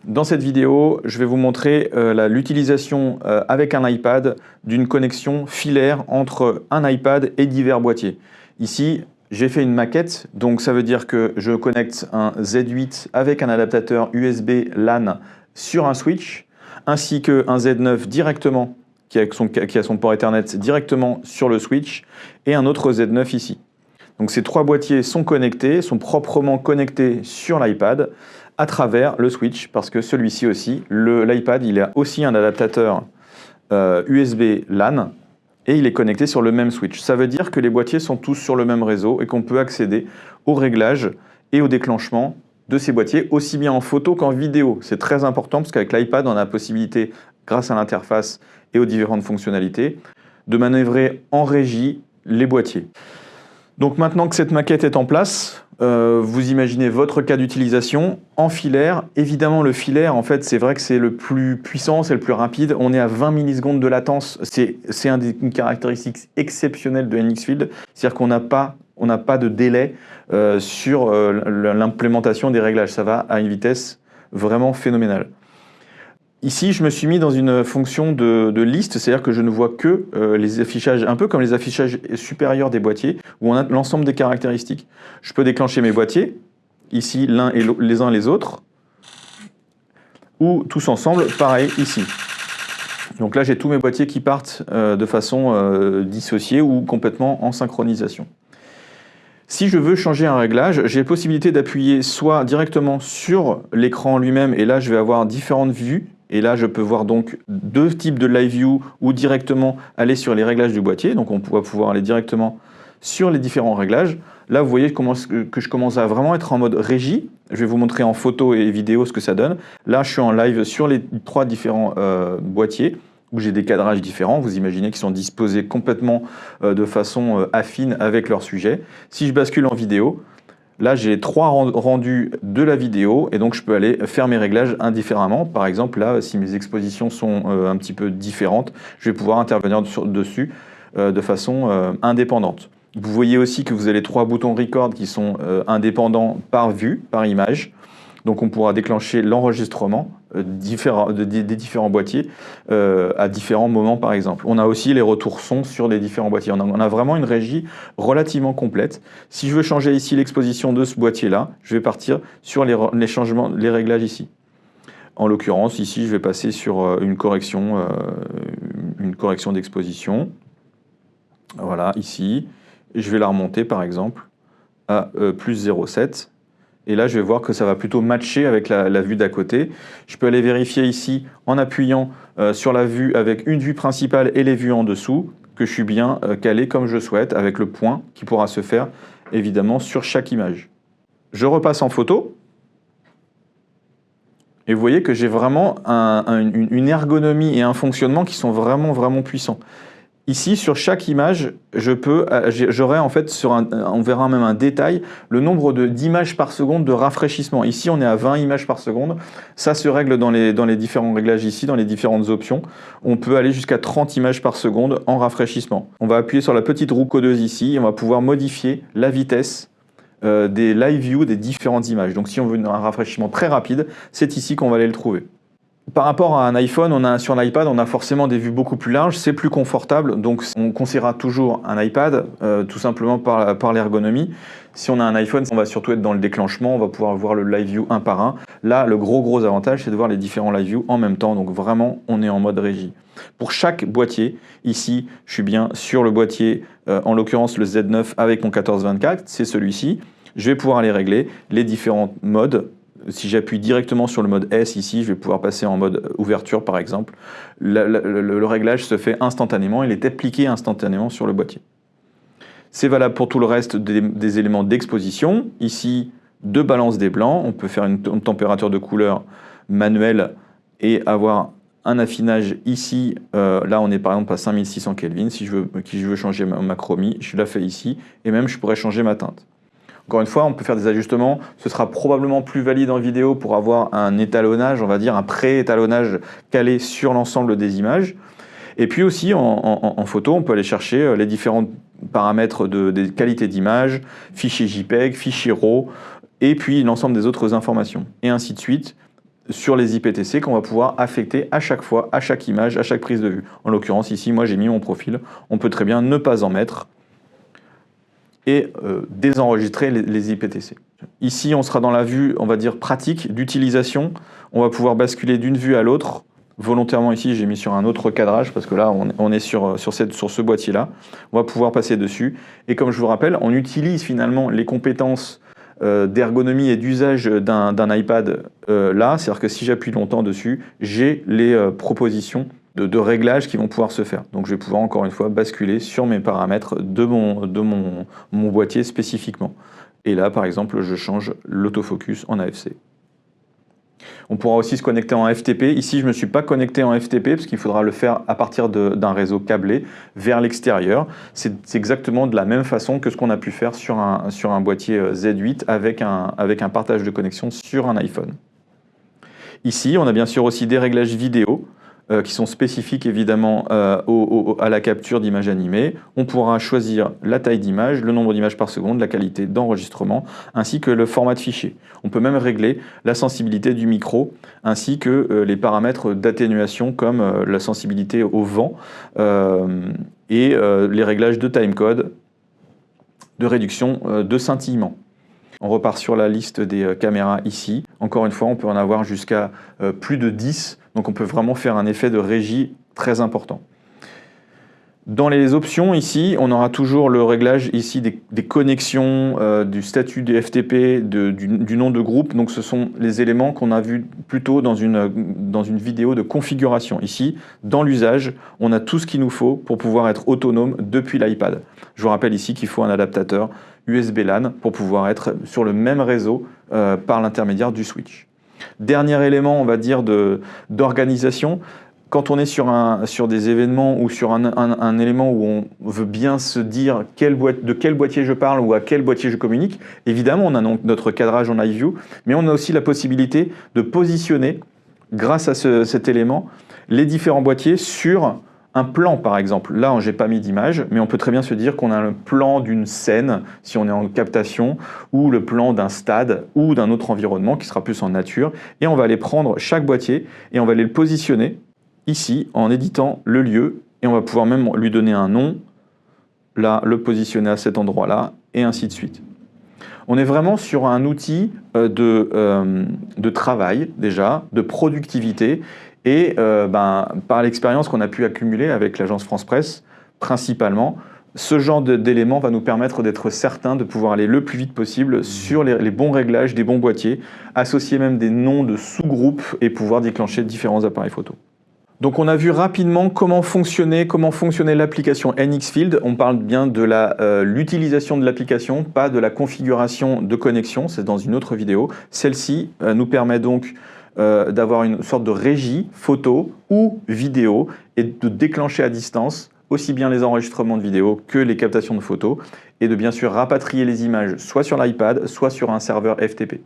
Dans cette vidéo, je vais vous montrer l'utilisation avec un iPad d'une connexion filaire entre un iPad et divers boîtiers. Ici, j'ai fait une maquette, donc ça veut dire que je connecte un Z8 avec un adaptateur USB LAN sur un switch, ainsi qu'un Z9 directement, qui a son port Ethernet directement sur le switch, et un autre Z9 ici. Donc ces trois boîtiers sont connectés, sont proprement connectés sur l'iPad à travers le switch, parce que celui-ci aussi, l'iPad, il a aussi un adaptateur USB LAN, et il est connecté sur le même switch. Ça veut dire que les boîtiers sont tous sur le même réseau et qu'on peut accéder au réglage et au déclenchement de ces boîtiers, aussi bien en photo qu'en vidéo. C'est très important parce qu'avec l'iPad, on a la possibilité, grâce à l'interface et aux différentes fonctionnalités, de manœuvrer en régie les boîtiers. Donc maintenant que cette maquette est en place, vous imaginez votre cas d'utilisation en filaire. Évidemment, le filaire, en fait, c'est vrai que c'est le plus puissant, c'est le plus rapide. On est à 20 millisecondes de latence. C'est une caractéristique exceptionnelle de NXField. C'est-à-dire qu'on n'a pas de délai sur l'implémentation des réglages. Ça va à une vitesse vraiment phénoménale. Ici, je me suis mis dans une fonction de liste, c'est-à-dire que je ne vois que les affichages, un peu comme les affichages supérieurs des boîtiers, où on a l'ensemble des caractéristiques. Je peux déclencher mes boîtiers, ici les uns les autres, ou tous ensemble, pareil ici. Donc là, j'ai tous mes boîtiers qui partent de façon dissociée ou complètement en synchronisation. Si je veux changer un réglage, j'ai la possibilité d'appuyer soit directement sur l'écran lui-même, et là, je vais avoir différentes vues. Et là, je peux voir donc deux types de live view ou directement aller sur les réglages du boîtier. Donc, on va pouvoir aller directement sur les différents réglages. Là, vous voyez que je commence à vraiment être en mode régie. Je vais vous montrer en photo et vidéo ce que ça donne. Là, je suis en live sur les trois différents boîtiers où j'ai des cadrages différents. Vous imaginez qu'ils sont disposés complètement de façon affine avec leur sujet. Si je bascule en vidéo, là, j'ai trois rendus de la vidéo et donc je peux aller faire mes réglages indifféremment. Par exemple, là, si mes expositions sont un petit peu différentes, je vais pouvoir intervenir dessus de façon indépendante. Vous voyez aussi que vous avez trois boutons record qui sont indépendants par vue, par image. Donc on pourra déclencher l'enregistrement des différents boîtiers à différents moments par exemple. On a aussi les retours son sur les différents boîtiers. On a vraiment une régie relativement complète. Si je veux changer ici l'exposition de ce boîtier-là, je vais partir sur les changements, les réglages ici. En l'occurrence, ici, je vais passer sur une correction d'exposition. Voilà, ici. Je vais la remonter par exemple à plus 0,7. Et là, je vais voir que ça va plutôt matcher avec la vue d'à côté. Je peux aller vérifier ici en appuyant sur la vue avec une vue principale et les vues en dessous, que je suis bien calé comme je souhaite, avec le point qui pourra se faire évidemment sur chaque image. Je repasse en photo. Et vous voyez que j'ai vraiment une ergonomie et un fonctionnement qui sont vraiment puissants. Ici, sur chaque image, j'aurai en fait, on verra même un détail, le nombre d'images par seconde de rafraîchissement. Ici, on est à 20 images par seconde. Ça se règle dans les différents réglages ici, dans les différentes options. On peut aller jusqu'à 30 images par seconde en rafraîchissement. On va appuyer sur la petite roue codeuse ici et on va pouvoir modifier la vitesse des live view des différentes images. Donc si on veut un rafraîchissement très rapide, c'est ici qu'on va aller le trouver. Par rapport à un iPhone, sur l'iPad, on a forcément des vues beaucoup plus larges, c'est plus confortable, donc on conseillera toujours un iPad, tout simplement par l'ergonomie. Si on a un iPhone, on va surtout être dans le déclenchement, on va pouvoir voir le live view un par un. Là, le gros avantage, c'est de voir les différents live view en même temps, donc vraiment, on est en mode régie. Pour chaque boîtier, ici, je suis bien sur le boîtier, en l'occurrence le Z9 avec mon 1424, c'est celui-ci. Je vais pouvoir aller régler les différents modes. Si j'appuie directement sur le mode S ici, je vais pouvoir passer en mode ouverture par exemple. Le réglage se fait instantanément, il est appliqué instantanément sur le boîtier. C'est valable pour tout le reste des éléments d'exposition. Ici, de balance des blancs, on peut faire une température de couleur manuelle et avoir un affinage ici. Là, on est par exemple à 5600 Kelvin. Si je veux changer ma chromie, je la fais ici et même je pourrais changer ma teinte. Encore une fois, on peut faire des ajustements. Ce sera probablement plus valide en vidéo pour avoir un étalonnage, on va dire un pré-étalonnage calé sur l'ensemble des images. Et puis aussi, en photo, on peut aller chercher les différents paramètres des qualités d'image, fichier JPEG, fichier RAW, et puis l'ensemble des autres informations, et ainsi de suite. sur les IPTC qu'on va pouvoir affecter à chaque fois, à chaque image, à chaque prise de vue. En l'occurrence, ici, moi j'ai mis mon profil. On peut très bien ne pas en mettre et désenregistrer les IPTC. Ici, on sera dans la vue, on va dire, pratique d'utilisation. On va pouvoir basculer d'une vue à l'autre. Volontairement, ici, j'ai mis sur un autre cadrage parce que là, on est sur ce boîtier-là. On va pouvoir passer dessus. Et comme je vous rappelle, on utilise finalement les compétences d'ergonomie et d'usage d'un iPad là. C'est-à-dire que si j'appuie longtemps dessus, j'ai les propositions de réglages qui vont pouvoir se faire. Donc je vais pouvoir encore une fois basculer sur mes paramètres de mon boîtier spécifiquement. Et là, par exemple, je change l'autofocus en AFC. On pourra aussi se connecter en FTP. Ici, je ne me suis pas connecté en FTP parce qu'il faudra le faire à partir d'un réseau câblé vers l'extérieur. C'est exactement de la même façon que ce qu'on a pu faire sur un boîtier Z8 avec un partage de connexion sur un iPhone. Ici, on a bien sûr aussi des réglages vidéo qui sont spécifiques évidemment à la capture d'images animées. On pourra choisir la taille d'image, le nombre d'images par seconde, la qualité d'enregistrement, ainsi que le format de fichier. On peut même régler la sensibilité du micro, ainsi que les paramètres d'atténuation comme la sensibilité au vent et les réglages de timecode, de réduction de scintillement. On repart sur la liste des caméras ici. Encore une fois, on peut en avoir jusqu'à plus de 10. Donc on peut vraiment faire un effet de régie très important. Dans les options ici, on aura toujours le réglage ici des connexions, du statut des FTP, du nom de groupe. Donc ce sont les éléments qu'on a vus plus tôt dans une vidéo de configuration. Ici, dans l'usage, on a tout ce qu'il nous faut pour pouvoir être autonome depuis l'iPad. Je vous rappelle ici qu'il faut un adaptateur USB LAN pour pouvoir être sur le même réseau par l'intermédiaire du switch. Dernier élément, on va dire, d'organisation. Quand on est sur des événements ou sur un élément où on veut bien se dire de quel boîtier je parle ou à quel boîtier je communique, évidemment, on a donc notre cadrage en Live View, mais on a aussi la possibilité de positionner, grâce à cet élément, les différents boîtiers sur un plan, par exemple. Là, je n'ai pas mis d'image, mais on peut très bien se dire qu'on a le plan d'une scène, si on est en captation, ou le plan d'un stade, ou d'un autre environnement qui sera plus en nature. Et on va aller prendre chaque boîtier et on va aller le positionner ici, en éditant le lieu, et on va pouvoir même lui donner un nom, là, le positionner à cet endroit-là, et ainsi de suite. On est vraiment sur un outil de travail, déjà, de productivité, et par l'expérience qu'on a pu accumuler avec l'agence France Presse, principalement, ce genre d'éléments va nous permettre d'être certains de pouvoir aller le plus vite possible sur les bons réglages des bons boîtiers, associer même des noms de sous-groupes et pouvoir déclencher différents appareils photo. Donc on a vu rapidement comment fonctionnait l'application NXField. On parle bien de l'utilisation de l'application, pas de la configuration de connexion, c'est dans une autre vidéo. Celle-ci nous permet donc d'avoir une sorte de régie photo ou vidéo et de déclencher à distance aussi bien les enregistrements de vidéo que les captations de photos et de bien sûr rapatrier les images soit sur l'iPad, soit sur un serveur FTP.